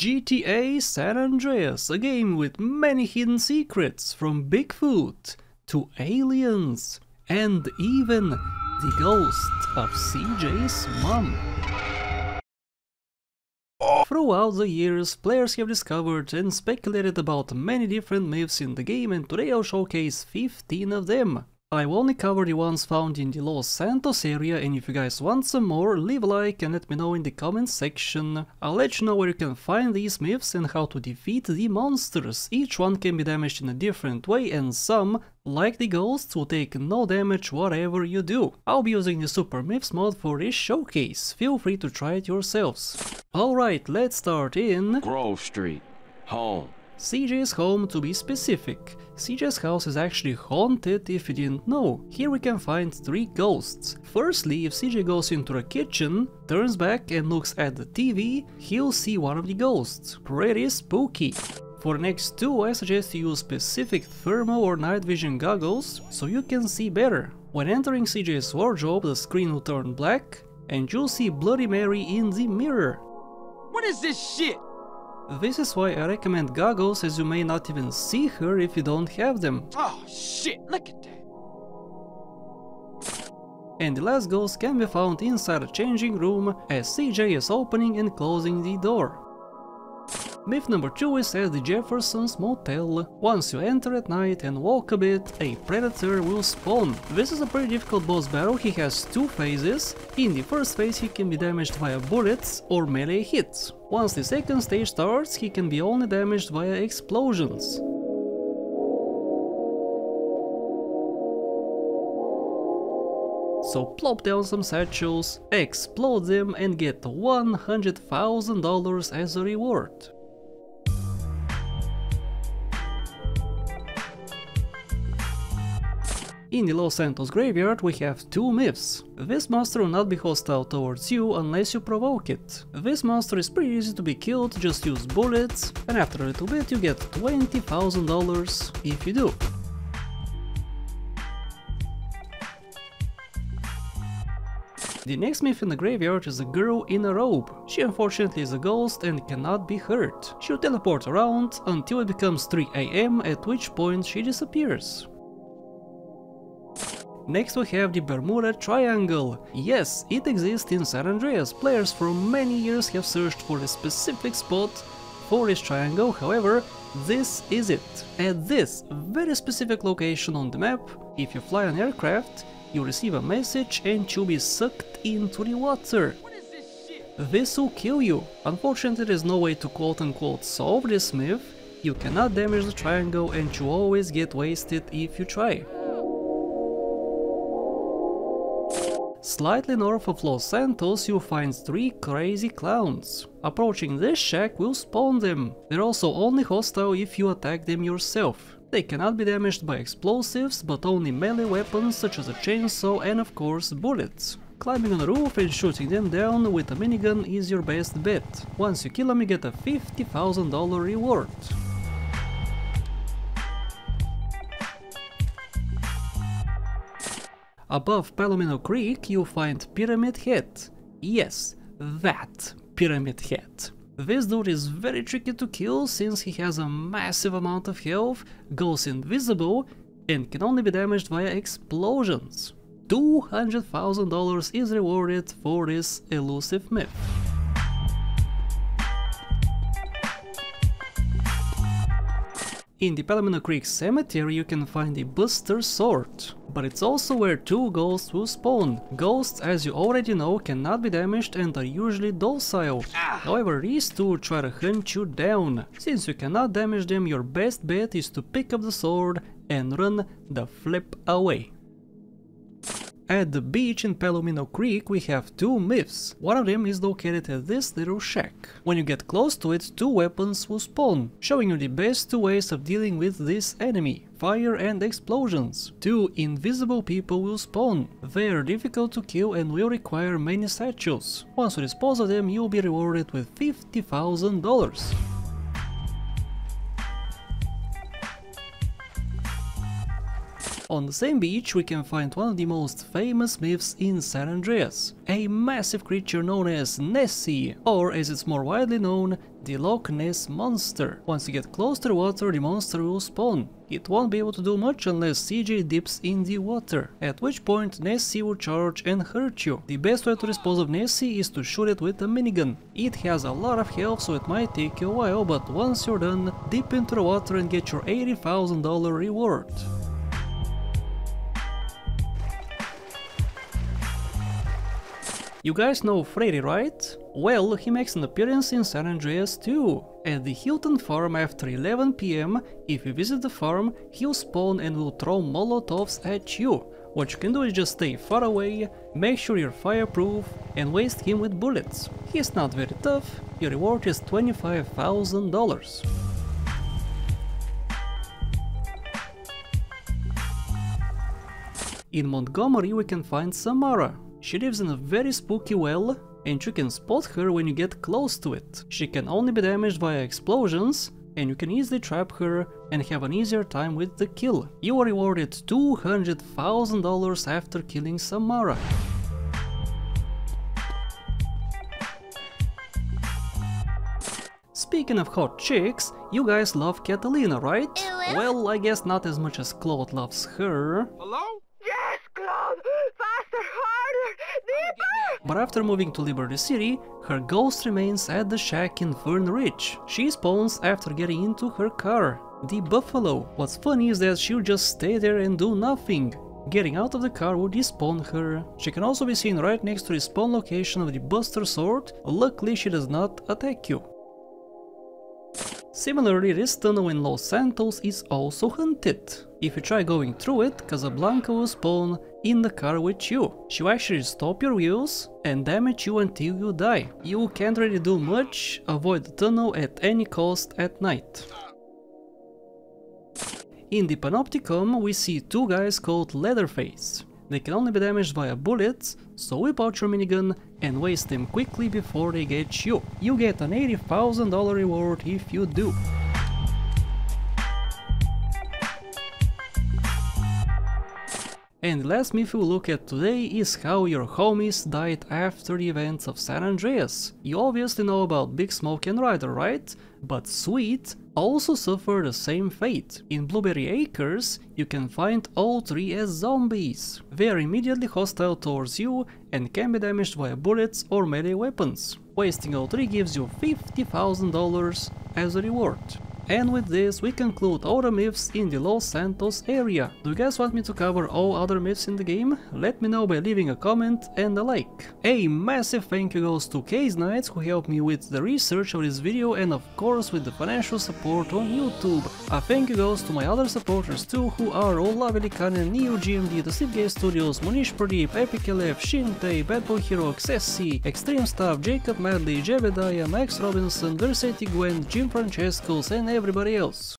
GTA San Andreas, a game with many hidden secrets, from Bigfoot to aliens and even the ghost of CJ's mom. Throughout the years, players have discovered and speculated about many different myths in the game, and today I'll showcase 15 of them. I will only cover the ones found in the Los Santos area, and if you guys want some more, leave a like and let me know in the comments section. I'll let you know where you can find these myths and how to defeat the monsters. Each one can be damaged in a different way, and some, like the ghosts, will take no damage whatever you do. I'll be using the Super Myths mod for this showcase, feel free to try it yourselves. Alright, let's start in Grove Street, home. CJ's home, to be specific. CJ's house is actually haunted, if you didn't know. Here we can find 3 ghosts. Firstly, if CJ goes into the kitchen, turns back and looks at the TV, he'll see one of the ghosts. Pretty spooky. For the next 2, I suggest you use specific thermal or night vision goggles so you can see better. When entering CJ's wardrobe, the screen will turn black and you'll see Bloody Mary in the mirror. What is this shit? This is why I recommend goggles, as you may not even see her if you don't have them. Oh shit, look at that. And the last ghost can be found inside a changing room as CJ is opening and closing the door. Myth number 2 is at the Jefferson's Motel. Once you enter at night and walk a bit, a predator will spawn. This is a pretty difficult boss battle. He has 2 phases. In the first phase he can be damaged via bullets or melee hits. Once the second stage starts, he can be only damaged via explosions. So plop down some satchels, explode them and get $100,000 as a reward. In the Los Santos graveyard we have 2 myths. This monster will not be hostile towards you unless you provoke it. This monster is pretty easy to be killed, just use bullets, and after a little bit you get $20,000 if you do. The next myth in the graveyard is a girl in a robe. She unfortunately is a ghost and cannot be hurt. She'll teleport around until it becomes 3 AM, at which point she disappears. Next we have the Bermuda Triangle. Yes, it exists in San Andreas. Players for many years have searched for a specific spot for this triangle, however, this is it. At this very specific location on the map, if you fly an aircraft, you receive a message and you'll be sucked into the water. What is this shit? This will kill you. Unfortunately, there is no way to quote-unquote solve this myth. You cannot damage the triangle and you always get wasted if you try. Slightly north of Los Santos you'll find 3 crazy clowns. Approaching this shack will spawn them. They're also only hostile if you attack them yourself. They cannot be damaged by explosives, but only melee weapons such as a chainsaw and of course bullets. Climbing on the roof and shooting them down with a minigun is your best bet. Once you kill them you get a $50,000 reward. Above Palomino Creek you'll find Pyramid Head. Yes, that Pyramid Head. This dude is very tricky to kill since he has a massive amount of health, goes invisible, and can only be damaged via explosions. $200,000 is rewarded for this elusive myth. In the Palomino Creek Cemetery you can find the Buster Sword, but it's also where 2 ghosts will spawn. Ghosts, as you already know, cannot be damaged and are usually docile. However, these 2 will try to hunt you down. Since you cannot damage them, your best bet is to pick up the sword and run the flip away. At the beach in Palomino Creek we have 2 myths. One of them is located at this little shack. When you get close to it, 2 weapons will spawn, showing you the best 2 ways of dealing with this enemy: fire and explosions. 2 invisible people will spawn. They are difficult to kill and will require many satchels. Once you dispose of them, you'll be rewarded with $50,000. On the same beach we can find one of the most famous myths in San Andreas, a massive creature known as Nessie, or as it's more widely known, the Loch Ness monster. Once you get close to the water, the monster will spawn. It won't be able to do much unless CJ dips in the water, at which point Nessie will charge and hurt you. The best way to dispose of Nessie is to shoot it with a minigun. It has a lot of health, so it might take you a while, but once you're done, dip into the water and get your $80,000 reward. You guys know Freddy, right? Well, he makes an appearance in San Andreas too. At the Hilton farm after 11 PM, if you visit the farm, he'll spawn and will throw molotovs at you. What you can do is just stay far away, make sure you're fireproof, and waste him with bullets. He's not very tough, your reward is $25,000. In Montgomery we can find Samara. She lives in a very spooky well, and you can spot her when you get close to it. She can only be damaged via explosions, and you can easily trap her and have an easier time with the kill. You are rewarded $200,000 after killing Samara. Speaking of hot chicks, you guys love Catalina, right? Well, I guess not as much as Claude loves her. Hello? Yes, Claude! Faster, harder, deeper! But after moving to Liberty City, her ghost remains at the shack in Fern Ridge. She spawns after getting into her car, the Buffalo. What's funny is that she'll just stay there and do nothing. Getting out of the car would despawn her. She can also be seen right next to the spawn location of the Buster Sword. Luckily she does not attack you. Similarly, this tunnel in Los Santos is also haunted. If you try going through it, Casablanca will spawn in the car with you. She'll actually stop your wheels and damage you until you die. You can't really do much, avoid the tunnel at any cost at night. In the Panopticon we see two guys called Leatherface. They can only be damaged via bullets, so whip out your minigun and waste them quickly before they get you. You get an $80,000 reward if you do. And the last myth we'll look at today is how your homies died after the events of San Andreas. You obviously know about Big Smoke and Ryder, right? But Sweet also suffered the same fate. In Blueberry Acres, you can find all three as zombies. They are immediately hostile towards you and can be damaged via bullets or melee weapons. Wasting all three gives you $50,000 as a reward. And with this we conclude all the myths in the Los Santos area. Do you guys want me to cover all other myths in the game? Let me know by leaving a comment and a like. A massive thank you goes to Case Knights, who helped me with the research of this video and of course with the financial support on YouTube. A thank you goes to my other supporters too, who are Olavili Kanen, Neo GMD, The Slipgate Studios, Monish Pradeep, EpicLF, Shinte, Bad Boy Hero, Xessi, Extreme Stuff, Jacob Madley, Jebediah, Max Robinson, Versetti Gwen, Jim Francescos and everybody else.